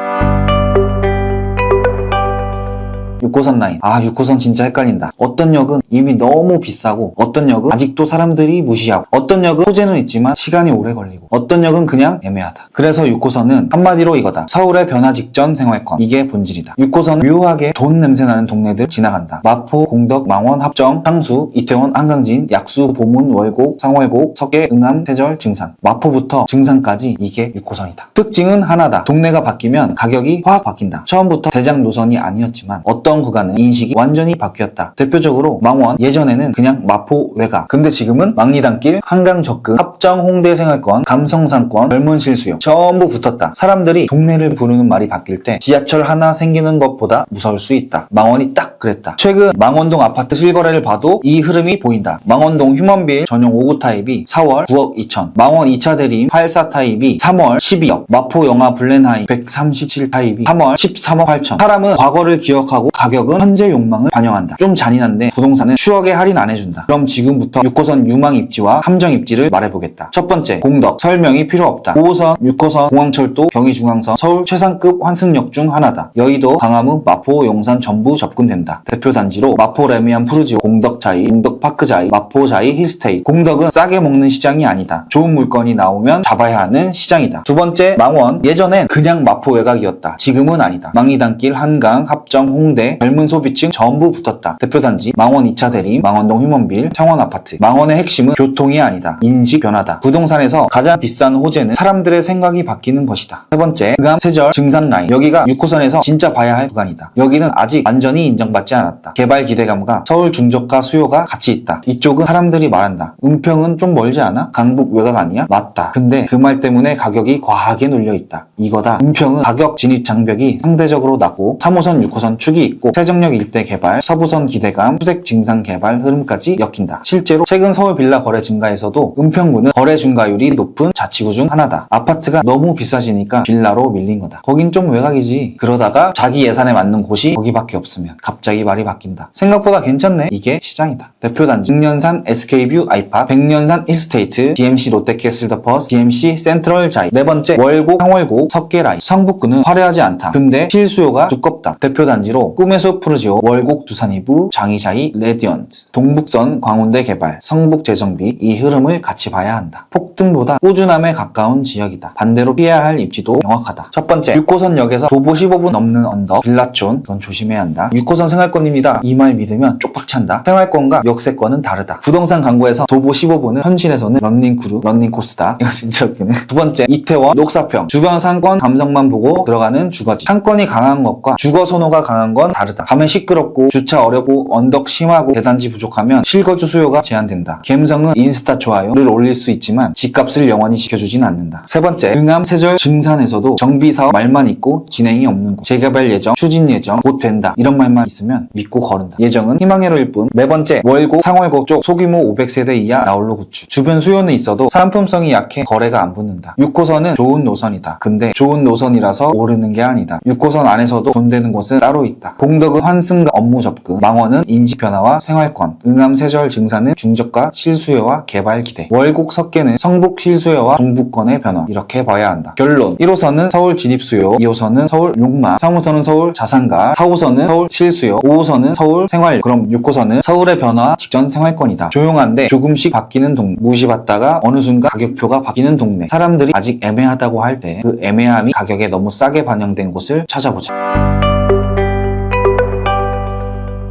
6호선 라인. 6호선 진짜 헷갈린다. 어떤 역은 이미 너무 비싸고, 어떤 역은 아직도 사람들이 무시하고, 어떤 역은 소재는 있지만 시간이 오래 걸리고, 어떤 역은 그냥 애매하다. 그래서 6호선은 한마디로 이거다. 서울의 변화 직전 생활권. 이게 본질이다. 6호선은 묘하게 돈 냄새나는 동네들 지나간다. 마포, 공덕, 망원, 합정, 상수, 이태원, 한강진, 약수, 보문, 월곡, 상월곡, 석계, 응암, 세절, 증산. 마포부터 증산까지 이게 6호선이다. 특징은 하나다. 동네가 바뀌면 가격이 확 바뀐다. 처음부터 대장 노선이 아니었지만 어떤 구간은 인식이 완전히 바뀌었다. 대표적으로 망원, 예전에는 그냥 마포 외곽, 근데 지금은 막리단길, 한강 접근, 합정 홍대 생활권, 감성상권, 젊은 실수요 전부 붙었다. 사람들이 동네를 부르는 말이 바뀔 때 지하철 하나 생기는 것보다 무서울 수 있다. 망원이 딱 그랬다. 최근 망원동 아파트 실거래를 봐도 이 흐름이 보인다. 망원동 휴먼빌 전용 5구 타입이 4월 9억 2천, 망원 2차 대림 84 타입이 3월 12억, 마포 영화 블렌하이 137 타입이 3월 13억 8천. 사람은 과거를 기억하고 가격은 현재 욕망을 반영한다. 좀 잔인한데 부동산은 추억에 할인 안 해준다. 그럼 지금부터 6호선 유망 입지와 함정 입지를 말해보겠다. 첫 번째, 공덕. 설명이 필요 없다. 5호선, 6호선, 공항철도, 경의중앙선, 서울 최상급 환승역 중 하나다. 여의도, 광화문, 마포, 용산 전부 접근된다. 대표 단지로 마포 레미안 푸르지오, 공덕자이, 공덕파크자이, 마포자이, 힐스테이. 공덕은 싸게 먹는 시장이 아니다. 좋은 물건이 나오면 잡아야 하는 시장이다. 두 번째, 망원. 예전엔 그냥 마포 외곽이었다. 지금은 아니다. 망리단길, 한강, 합정, 홍대, 젊은 소비층 전부 붙었다. 대표단지 망원 2차 대림, 망원동 휴먼빌, 청원 아파트. 망원의 핵심은 교통이 아니다. 인식 변화다. 부동산에서 가장 비싼 호재는 사람들의 생각이 바뀌는 것이다. 세 번째, 응암, 세절, 증산 라인. 여기가 6호선에서 진짜 봐야 할 구간이다. 여기는 아직 완전히 인정받지 않았다. 개발 기대감과 서울 중저가 수요가 같이 있다. 이쪽은 사람들이 말한다. 은평은 좀 멀지 않아? 강북 외곽 아니야? 맞다. 근데 그 말 때문에 가격이 과하게 눌려있다. 이거다. 은평은 가격 진입 장벽이 상대적으로 낮고 3호선, 6호선 축이 있고 세정역 일대 개발, 서부선 기대감, 수색 증산 개발 흐름까지 엮인다. 실제로 최근 서울 빌라 거래 증가에서도 은평구는 거래 증가율이 높은 자치구 중 하나다. 아파트가 너무 비싸지니까 빌라로 밀린 거다. 거긴 좀 외곽이지. 그러다가 자기 예산에 맞는 곳이 거기밖에 없으면 갑자기 말이 바뀐다. 생각보다 괜찮네. 이게 시장이다. 대표단지 백년산 SK뷰 아이파, 백년산 힐스테이트, DMC 롯데캐슬 더 퍼스, DMC 센트럴 자이. 네 번째, 월곡, 상월곡, 석계라인. 성북구는 화려하지 않다. 근데 실수요가 두껍다. 대표단지로 꿈의 숲 푸르지오, 월곡 두산이부, 장이샤이 레디언트, 동북선 광운대 개발, 성북 재정비 이 흐름을 같이 봐야 한다. 폭등보다 꾸준함에 가까운 지역이다. 반대로 피해야 할 입지도 명확하다. 첫 번째, 6호선역에서 도보 15분 넘는 언덕, 빌라촌, 이건 조심해야 한다. 6호선 생활권입니다. 이 말 믿으면 쪽박찬다. 생활권과 역세권은 다르다. 부동산 광고에서 도보 15분은 현실에서는 런닝크루, 런닝코스다. 이거 진짜 웃기네. 두 번째, 이태원, 녹사평, 주변 상권 감성만 보고 들어가는 주거지. 상권이 강한 것과 주거 선호가 강한 건 다르다. 밤에 시끄럽고 주차 어렵고 언덕 심하고 대단지 부족하면 실거주 수요가 제한된다. 갬성은 인스타 좋아요를 올릴 수 있지만 집값을 영원히 지켜주진 않는다. 세 번째, 응암, 세절, 증산에서도 정비사업 말만 있고 진행이 없는 곳. 재개발 예정, 추진 예정, 곧 된다. 이런 말만 있으면 믿고 거른다. 예정은 희망회로일 뿐. 네 번째, 월곡, 상월곡 쪽 소규모 500세대 이하 나홀로 구축. 주변 수요는 있어도 상품성이 약해 거래가 안 붙는다. 6호선은 좋은 노선이다. 근데 좋은 노선이라서 오르는 게 아니다. 6호선 안에서도 돈 되는 곳은 따로 있다. 공덕은 환승과 업무 접근, 망원은 인식 변화와 생활권, 응암, 세절, 증산은 중저가 실수요와 개발 기대, 월곡, 석계는 성북 실수요와 동북권의 변화. 이렇게 봐야 한다. 결론, 1호선은 서울 진입수요, 2호선은 서울 용마, 3호선은 서울 자산가, 4호선은 서울 실수요, 5호선은 서울 생활. 그럼 6호선은 서울의 변화 직전 생활권이다. 조용한데 조금씩 바뀌는 동네, 무시받다가 어느 순간 가격표가 바뀌는 동네, 사람들이 아직 애매하다고 할 때 그 애매함이 가격에 너무 싸게 반영된 곳을 찾아보자.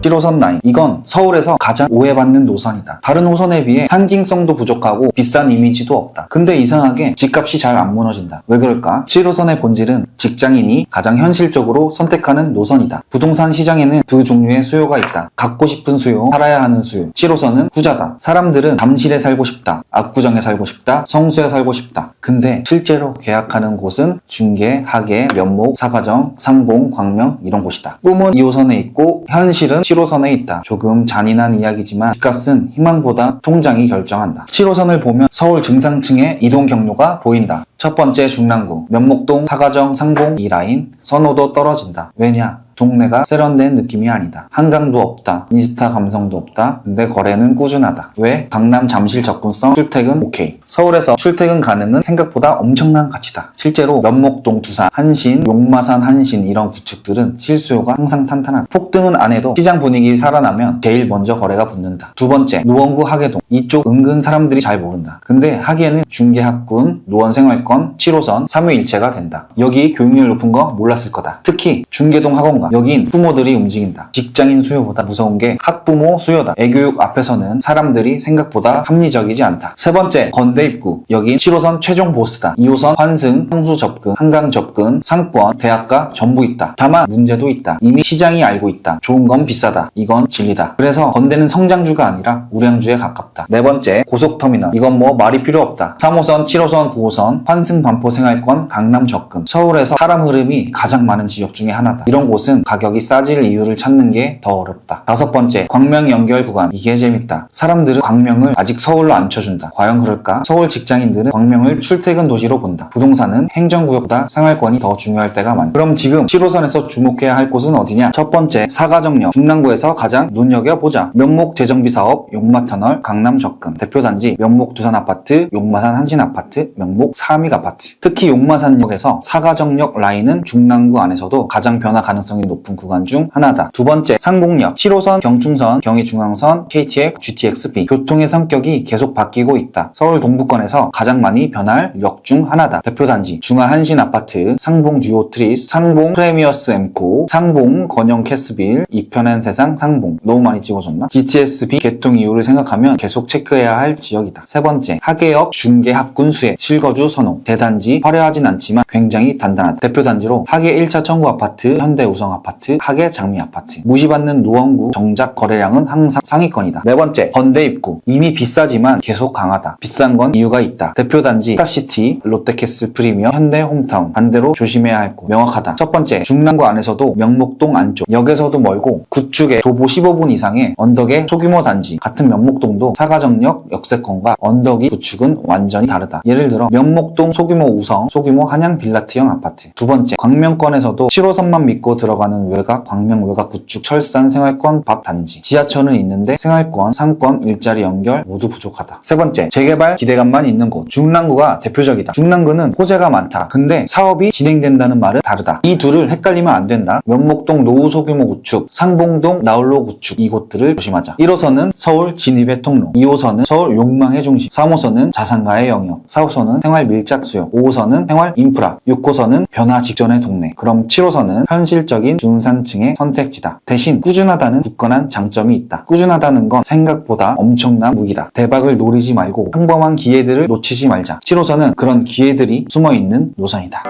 7호선 라인, 이건 서울에서 가장 오해받는 노선이다. 다른 호선에 비해 상징성도 부족하고 비싼 이미지도 없다. 근데 이상하게 집값이 잘 안 무너진다. 왜 그럴까? 7호선의 본질은 직장인이 가장 현실적으로 선택하는 노선이다. 부동산 시장에는 두 종류의 수요가 있다. 갖고 싶은 수요, 살아야 하는 수요. 7호선은 후자다. 사람들은 잠실에 살고 싶다, 압구정에 살고 싶다, 성수에 살고 싶다. 근데 실제로 계약하는 곳은 중계, 하계, 면목, 사가정, 상봉, 광명 이런 곳이다. 꿈은 2호선에 있고 현실은 7호선에 있다. 조금 잔인한 이야기지만 집값은 희망보다 통장이 결정한다. 7호선을 보면 서울 중상층의 이동 경로가 보인다. 첫 번째, 중랑구, 면목동, 사가정, 상봉 이 라인 선호도 떨어진다. 왜냐? 동네가 세련된 느낌이 아니다. 한강도 없다. 인스타 감성도 없다. 근데 거래는 꾸준하다. 왜? 강남 잠실 접근성, 출퇴근 오케이. 서울에서 출퇴근 가능은 생각보다 엄청난 가치다. 실제로 면목동, 두산, 한신, 용마산, 한신 이런 구축들은 실수요가 항상 탄탄하다. 폭등은 안 해도 시장 분위기 살아나면 제일 먼저 거래가 붙는다. 두 번째, 노원구, 하계동. 이쪽 은근 사람들이 잘 모른다. 근데 하계는 중계학군, 노원생활권, 7호선, 3위일체가 된다. 여기 교육률 높은 거 몰랐을 거다. 특히 중계동 학원 여긴 부모들이 움직인다. 직장인 수요보다 무서운 게 학부모 수요다. 애교육 앞에서는 사람들이 생각보다 합리적이지 않다. 세 번째, 건대 입구. 여긴 7호선 최종 보스다. 2호선 환승, 성수 접근, 한강 접근, 상권, 대학가 전부 있다. 다만 문제도 있다. 이미 시장이 알고 있다. 좋은 건 비싸다. 이건 진리다. 그래서 건대는 성장주가 아니라 우량주에 가깝다. 네 번째, 고속터미널. 이건 뭐 말이 필요 없다. 3호선, 7호선, 9호선, 환승, 반포 생활권, 강남 접근. 서울에서 사람 흐름이 가장 많은 지역 중에 하나다. 이런 곳은 가격이 싸질 이유를 찾는 게 더 어렵다. 다섯 번째, 광명 연결 구간. 이게 재밌다. 사람들은 광명을 아직 서울로 안 쳐준다. 과연 그럴까? 서울 직장인들은 광명을 출퇴근 도시로 본다. 부동산은 행정구역보다 생활권이 더 중요할 때가 많다. 그럼 지금 7호선에서 주목해야 할 곳은 어디냐? 첫 번째, 사가정역. 중랑구에서 가장 눈여겨보자. 면목 재정비 사업, 용마터널, 강남 접근. 대표단지 면목 두산 아파트, 용마산 한신 아파트, 면목 사암익 아파트. 특히 용마산역에서 사가정역 라인은 중랑구 안에서도 가장 변화 가능성이 높은 구간 중 하나다. 두 번째, 상봉역, 7호선, 경충선, 경의중앙선, KTX, GTX-B. 교통의 성격이 계속 바뀌고 있다. 서울 동부권에서 가장 많이 변할 역 중 하나다. 대표단지, 중화 한신 아파트, 상봉 듀오트리스, 상봉 프레미어스 엠코, 상봉 건영 캐스빌, 이편한 세상 상봉. 너무 많이 찍어줬나? GTX-B 개통 이유를 생각하면 계속 체크해야 할 지역이다. 세 번째, 하계역, 중계 학군 수혜, 실거주 선호. 대단지, 화려하진 않지만 굉장히 단단하다. 대표단지로 하계 1차 청구 아파트, 현대 우성 아파트, 하계 장미 아파트. 무시받는 노원구 정작 거래량은 항상 상위권이다. 네 번째, 건대 입구. 이미 비싸지만 계속 강하다. 비싼 건 이유가 있다. 대표단지 스타시티, 롯데캐슬 프리미엄, 현대 홈타운. 반대로 조심해야 할 곳 명확하다. 첫 번째, 중랑구 안에서도 명목동 안쪽. 역에서도 멀고 구축에 도보 15분 이상의 언덕의 소규모 단지. 같은 면목동도 사가정역 역세권과 언덕이 구축은 완전히 다르다. 예를 들어 면목동 소규모 우성, 소규모 한양 빌라트형 아파트. 두 번째, 광명권에서도 7호선만 믿고 들어가 들어가는 외곽, 광명 외곽 구축, 철산, 생활권, 밥 단지. 지하철은 있는데 생활권, 상권, 일자리 연결 모두 부족하다. 세 번째, 재개발 기대감만 있는 곳. 중랑구가 대표적이다. 중랑구는 호재가 많다. 근데 사업이 진행된다는 말은 다르다. 이 둘을 헷갈리면 안 된다. 면목동 노후 소규모 구축, 상봉동 나홀로 구축, 이곳들을 조심하자. 1호선은 서울 진입의 통로, 2호선은 서울 욕망의 중심, 3호선은 자산가의 영역, 4호선은 생활 밀착 수요, 5호선은 생활 인프라, 6호선은 변화 직전의 동네. 그럼 7호선은 현실적인 중산층의 선택지다. 대신 꾸준하다는 굳건한 장점이 있다. 꾸준하다는 건 생각보다 엄청난 무기다. 대박을 노리지 말고 평범한 기회들을 놓치지 말자. 7호선은 그런 기회들이 숨어있는 노선이다.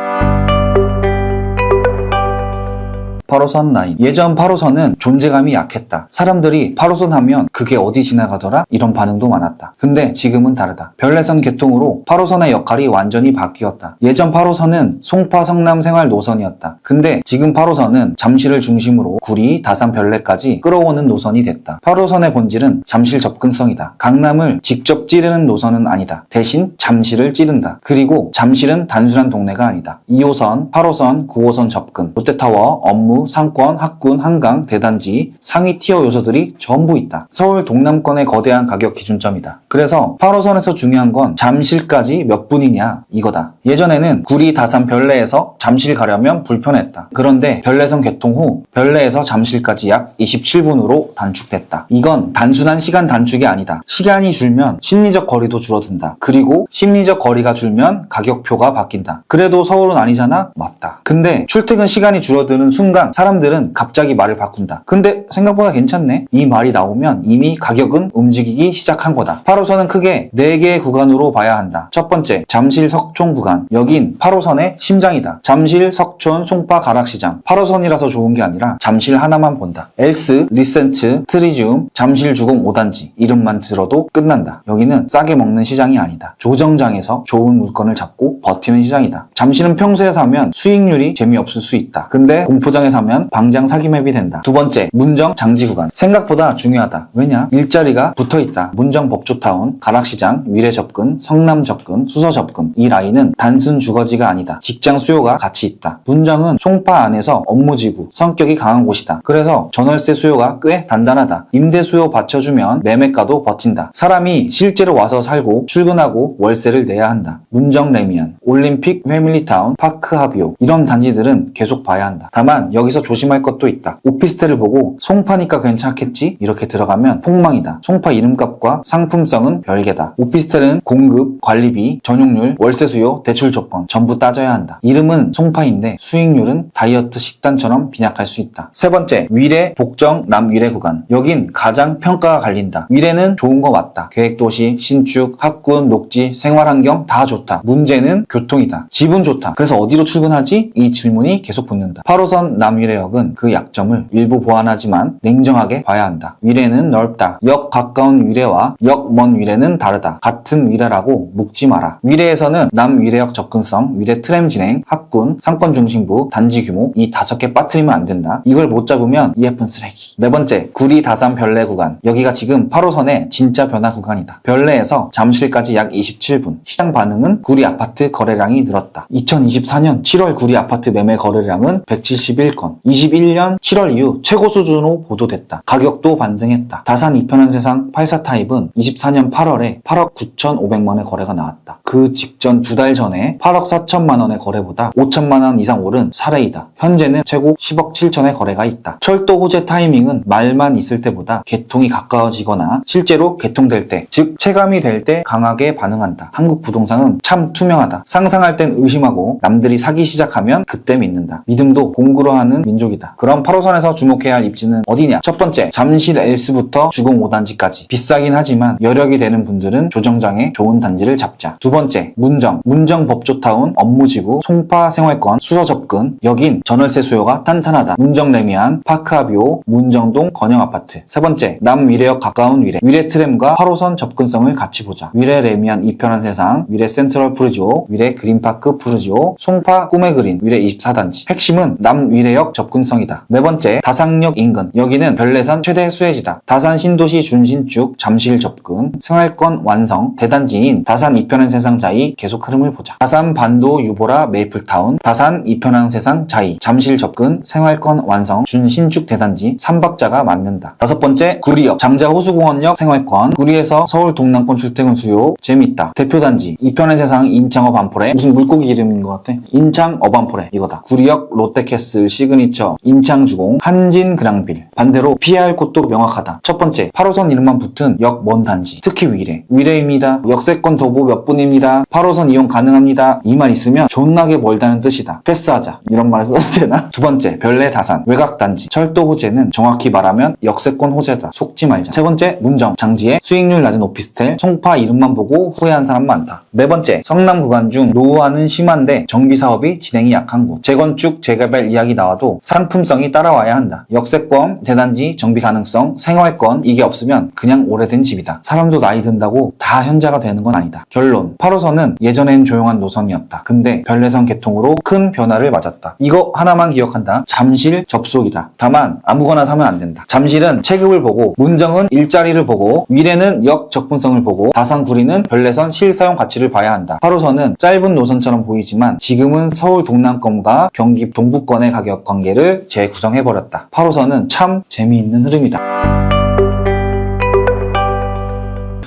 8호선 라인. 예전 8호선은 존재감이 약했다. 사람들이 8호선 하면 그게 어디 지나가더라? 이런 반응도 많았다. 근데 지금은 다르다. 별내선 개통으로 8호선의 역할이 완전히 바뀌었다. 예전 8호선은 송파 성남 생활 노선이었다. 근데 지금 8호선은 잠실을 중심으로 구리, 다산, 별내까지 끌어오는 노선이 됐다. 8호선의 본질은 잠실 접근성이다. 강남을 직접 찌르는 노선은 아니다. 대신 잠실을 찌른다. 그리고 잠실은 단순한 동네가 아니다. 2호선, 8호선, 9호선 접근, 롯데타워, 업무, 상권, 학군, 한강, 대단지, 상위 티어 요소들이 전부 있다. 서울 동남권의 거대한 가격 기준점이다. 그래서 8호선에서 중요한 건 잠실까지 몇 분이냐 이거다. 예전에는 구리, 다산, 별내에서 잠실 가려면 불편했다. 그런데 별내선 개통 후 별내에서 잠실까지 약 27분으로 단축됐다. 이건 단순한 시간 단축이 아니다. 시간이 줄면 심리적 거리도 줄어든다. 그리고 심리적 거리가 줄면 가격표가 바뀐다. 그래도 서울은 아니잖아? 맞다. 근데 출퇴근 시간이 줄어드는 순간 사람들은 갑자기 말을 바꾼다. 근데 생각보다 괜찮네. 이 말이 나오면 이미 가격은 움직이기 시작한 거다. 8호선은 크게 4개의 구간으로 봐야 한다. 첫 번째, 잠실 석촌 구간. 여긴 8호선의 심장이다. 잠실, 석촌, 송파, 가락시장. 8호선이라서 좋은 게 아니라 잠실 하나만 본다. 엘스, 리센트, 트리지움, 잠실 주공 5단지. 이름만 들어도 끝난다. 여기는 싸게 먹는 시장이 아니다. 조정장에서 좋은 물건을 잡고 버티는 시장이다. 잠실은 평소에 사면 수익률이 재미없을 수 있다. 근데 공포장에 사면 방장 사기 맵이 된다. 두 번째, 문정 장지 구간. 생각보다 중요하다. 왜냐? 일자리가 붙어있다. 문정 법조타운, 가락시장, 위례 접근, 성남 접근, 수서 접근. 이 라인은 단순 주거지가 아니다. 직장 수요가 같이 있다. 문정은 송파 안에서 업무지구, 성격이 강한 곳이다. 그래서 전월세 수요가 꽤 단단하다. 임대 수요 받쳐주면 매매가도 버틴다. 사람이 실제로 와서 살고 출근하고 월세를 내야 한다. 문정 레미안, 올림픽 패밀리타운, 파크 하비오 이런 단지들은 계속 봐야 한다. 다만 여기서 조심할 것도 있다. 오피스텔을 보고 송파니까 괜찮겠지? 이렇게 들어가면 폭망이다. 송파 이름값과 상품성은 별개다. 오피스텔은 공급, 관리비, 전용률, 월세 수요, 대출 조건 전부 따져야 한다. 이름은 송파인데 수익률은 다이어트 식단처럼 빈약할 수 있다. 세 번째, 위례, 복정, 남위례 구간. 여긴 가장 평가가 갈린다. 위례는 좋은 거 맞다. 계획도시, 신축, 학군, 녹지, 생활환경 다 좋다. 문제는 교통이다. 집은 좋다. 그래서 어디로 출근하지? 이 질문이 계속 붙는다. 8호선 남위례역은 그 약점을 일부 보완하지만 냉정하게 봐야 한다. 위례는 넓다. 역 가까운 위례와 역 먼 위례는 다르다. 같은 위례라고 묵지 마라. 위례에서는 남위례역 접근성, 위례 트램 진행, 학군, 상권 중심부, 단지 규모 이 5개 빠뜨리면 안 된다. 이걸 못 잡으면 예쁜 쓰레기. 네 번째, 구리 다산 별내 구간. 여기가 지금 8호선의 진짜 변화 구간이다. 별내에서 잠실까지 약 27분. 시장 반응은 구리 아파트 거래량이 늘었다. 2024년 7월 구리 아파트 매매 거래량은 171건. 21년 7월 이후 최고 수준으로 보도됐다. 가격도 반등했다. 다산 이편한 세상 84 타입은 24년 8월에 8억 9,500만원의 거래가 나왔다. 그 직전 2달 전에 8억 4천만원의 거래보다 5천만원 이상 오른 사례이다. 현재는 최고 10억 7천의 거래가 있다. 철도 호재 타이밍은 말만 있을 때보다 개통이 가까워지거나 실제로 개통될 때, 즉 체감이 될 때 강하게 반응한다. 한국 부동산은 참 투명하다. 상상할 땐 의심하고 남들이 사기 시작하면 그때 믿는다. 믿음도 공구로 하는 민족이다. 그럼 8호선에서 주목해야 할 입지는 어디냐? 첫 번째, 잠실 엘스부터 주공 5단지까지. 비싸긴 하지만 여력이 되는 분들은 조정장에 좋은 단지를 잡자. 두 번째, 문정 법조타운, 업무지구, 송파 생활권, 수서 접근. 여긴 전월세 수요가 탄탄하다. 문정 레미안, 파크하비오, 문정동 건영아파트. 세 번째, 남위례역 가까운 위례. 위례 트램과 8호선 접근성을 같이 보자. 위례 레미안 이편한 세상, 위례 센트럴 푸르지오, 위례 그린파크 푸르지오, 송파 꿈의 그린, 위례 24단지. 핵심은 남위례역 접근성이다. 네 번째, 다산역 인근. 여기는 별내선 최대 수혜지다. 다산 신도시 준신축, 잠실 접근, 생활권 완성, 대단지인 다산 이편한 세상 자이 계속 흐름을 보자. 다산 반도 유보라 메이플타운, 다산 이편한 세상 자이, 잠실 접근, 생활권 완성, 준신축 대단지, 3박자가 맞는다. 다섯 번째, 구리역, 장자 호수공원역 생활권, 구리에서 서울 동남권 출퇴근 수요, 재밌다. 대표단지, 이편한 세상 인창업 안포레, 무슨 물고기 이름인 것 같아? 인창업 안포레, 이거다. 구리역 롯데캐슬 시그니처, 인창주공, 한진 그랑빌. 반대로 피해야 할 곳도 명확하다. 첫 번째, 8호선 이름만 붙은 역 먼 단지, 특히 위례입니다. 역세권 도보 몇 분입니다. 8호선 이용 가능합니다. 이 말 있으면 존나게 멀다는 뜻이다. 패스하자. 이런 말을 써도 되나? 두 번째, 별내 다산, 외곽단지, 철도 호재는 정확히 말하면 역세권 호재다. 속지 말자. 세 번째, 문정, 장지에 수익률 낮은 오피스텔, 송파 이름만 보고 후회한 사람 많다. 네 번째, 성남 구간 중 노후화는 심한데 정비 사업이 진행이 약한 곳, 재건축, 재개발 이야기 나와도 상품성이 따라와야 한다. 역세권, 대단지, 정비 가능성, 생활권 이게 없으면 그냥 오래된 집이다. 사람도 나이 든다고 다 현자가 되는 건 아니다. 결론, 8호선은 예전엔 조용한 노선이었다. 근데 별내선 개통으로 큰 변화를 맞았다. 이거 하나만 기억한다. 잠실 접속이다. 다만 아무거나 사면 안 된다. 잠실은 체급을 보고, 문정은 일자리를 보고, 위례는 역 접근성을 보고, 다산 구리는 별내선 실사용 가치를 봐야 한다. 8호선은 짧은 노선처럼 보이지만 지금은 서울 동남권과 경기 동부권의 가격 관계를 재구성해버렸다. 8호선은 참 재미있는 흐름이다.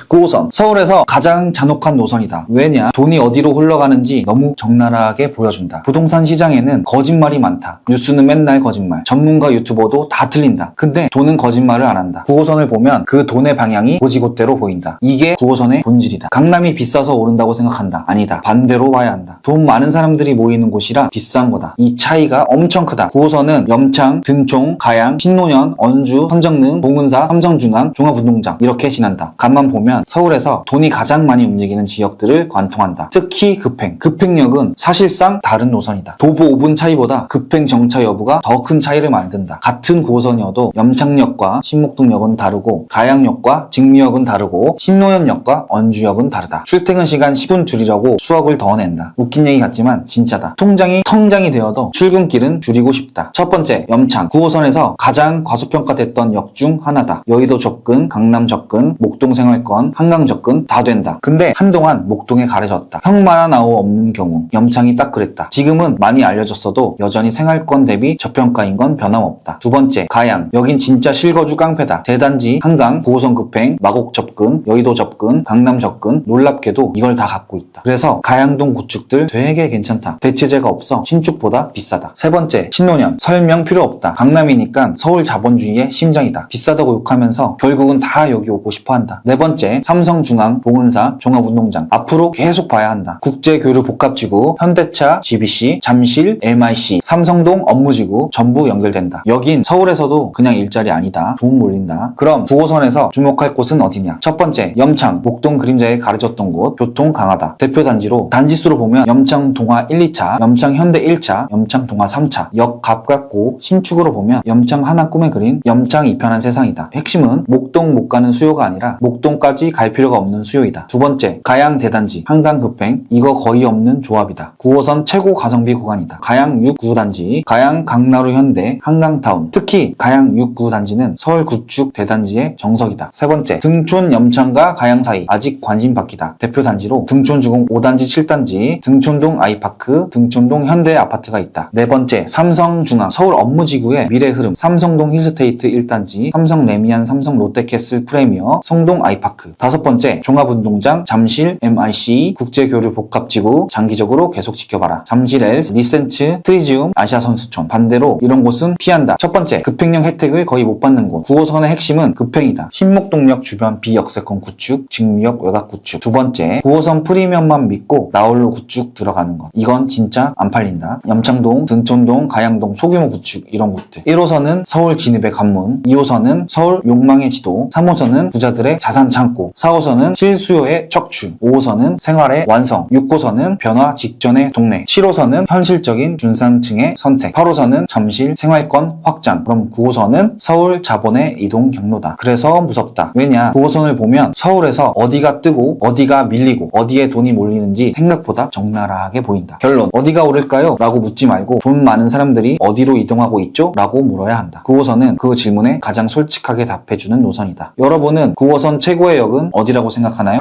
9호선, 서울에서 가장 잔혹한 노선이다. 왜냐? 돈이 어디로 흘러가는지 너무 적나라하게 보여준다. 부동산 시장에는 거짓말이 많다. 뉴스는 맨날 거짓말, 전문가 유튜버도 다 틀린다. 근데 돈은 거짓말을 안 한다. 9호선을 보면 그 돈의 방향이 고지곳대로 보인다. 이게 9호선의 본질이다. 강남이 비싸서 오른다고 생각한다. 아니다. 반대로 봐야 한다. 돈 많은 사람들이 모이는 곳이라 비싼 거다. 이 차이가 엄청 크다. 9호선은 염창, 등촌, 가양, 신논현, 언주, 선정릉, 봉은사, 삼성중앙, 종합운동장 이렇게 지난다. 간만 보면 서울에서 돈이 가장 많이 움직이는 지역들을 관통한다. 특히 급행역은 사실상 다른 노선이다. 도보 5분 차이보다 급행 정차 여부가 더 큰 차이를 만든다. 같은 9호선이어도 염창역과 신목동역은 다르고, 가양역과 직미역은 다르고, 신노현역과 언주역은 다르다. 출퇴근 시간 10분 줄이려고 수억을 더 낸다. 웃긴 얘기 같지만 진짜다. 통장이 텅장이 되어도 출근길은 줄이고 싶다. 첫 번째, 염창. 9호선에서 가장 과소평가됐던 역 중 하나다. 여의도 접근, 강남 접근, 목동 생활권, 한강 접근 다 된다. 근데 한동안 목동에 가려졌다. 형만한 아우 없는 경우. 염창이 딱 그랬다. 지금은 많이 알려졌어도 여전히 생활권 대비 저평가인 건 변함없다. 두 번째, 가양. 여긴 진짜 실거주 깡패다. 대단지, 한강, 9호선 급행, 마곡 접근, 여의도 접근, 강남 접근, 놀랍게도 이걸 다 갖고 있다. 그래서 가양동 구축들 되게 괜찮다. 대체제가 없어 신축보다 비싸다. 세 번째, 신논현. 설명 필요 없다. 강남이니까 서울 자본주의의 심장이다. 비싸다고 욕하면서 결국은 다 여기 오고 싶어 한다. 네 번째, 삼성중앙, 봉은사, 종합운동장. 앞으로 계속 봐야 한다. 국제교류 복합지구, 현대차, GBC, 잠실, MIC, 삼성동 업무지구 전부 연결된다. 여긴 서울에서도 그냥 일자리 아니다. 돈 몰린다. 그럼 9호선에서 주목할 곳은 어디냐? 첫 번째, 염창, 목동 그림자에 가려졌던 곳, 교통 강하다. 대표 단지로 단지수로 보면 염창 동화 1, 2차, 염창 현대 1차, 염창 동화 3차. 역 가깝고 신축으로 보면 염창 하나 꿈에 그린 염창 이편한 세상이다. 핵심은 목동 못 가는 수요가 아니라 목동까지 갈 필요가 없는 수요이다. 두 번째, 가양 대단지, 한강 급행. 이거 거의 없는 조합이다. 9호선 최고 가성비 구간이다. 가양 6, 9단지, 가양 강나루 현대, 한강타운. 특히 가양 6, 9단지는 서울 구축 대단지의 정석이다. 세 번째, 등촌 염창과 가양 사이 아직 관심 받기다. 대표 단지로 등촌주공 5단지, 7단지, 등촌동 아이파크, 등촌동 현대 아파트가 있다. 네 번째, 삼성중앙, 서울 업무지구의 미래 흐름, 삼성동 힐스테이트 1단지, 삼성 레미안, 삼성 롯데캐슬 프레미어, 성동 아이파크. 다섯 번째, 종합운동장, 잠실, MIC, 국제교류 복합지구 장기적으로 계속 지켜봐라. 잠실 엘스, 리센츠, 트리지움, 아시아선수촌. 반대로 이런 곳은 피한다. 첫 번째, 급행역 혜택을 거의 못 받는 곳. 9호선의 핵심은 급행이다. 신목동역 주변 비역세권 구축, 직미역 외곽 구축. 두 번째, 9호선 프리미엄만 믿고 나홀로 구축 들어가는 것. 이건 진짜 안 팔린다. 염창동, 등촌동, 가양동 소규모 구축 이런 곳들. 1호선은 서울 진입의 관문, 2호선은 서울 욕망의 지도, 3호선은 부자들의 자산 창고, 4호선은 실수요의 척추, 5호선은 생활의 완성, 6호선은 변화 직전의 동네, 7호선은 현실적인 중산층의 선택, 8호선은 잠실 생활권 확장. 그럼 9호선은 서울 자본의 이동 경로다. 그래서 무섭다. 왜냐? 9호선을 보면 서울에서 어디가 뜨고 어디가 밀리고 어디에 돈이 몰리는지 생각보다 적나라하게 보인다. 결론, 어디가 오를까요? 라고 묻지 말고 돈 많은 사람들이 어디로 이동하고 있죠? 라고 물어야 한다. 9호선은 그 질문에 가장 솔직하게 답해주는 노선이다. 여러분은 9호선 최고의 지역은 어디라고 생각하나요?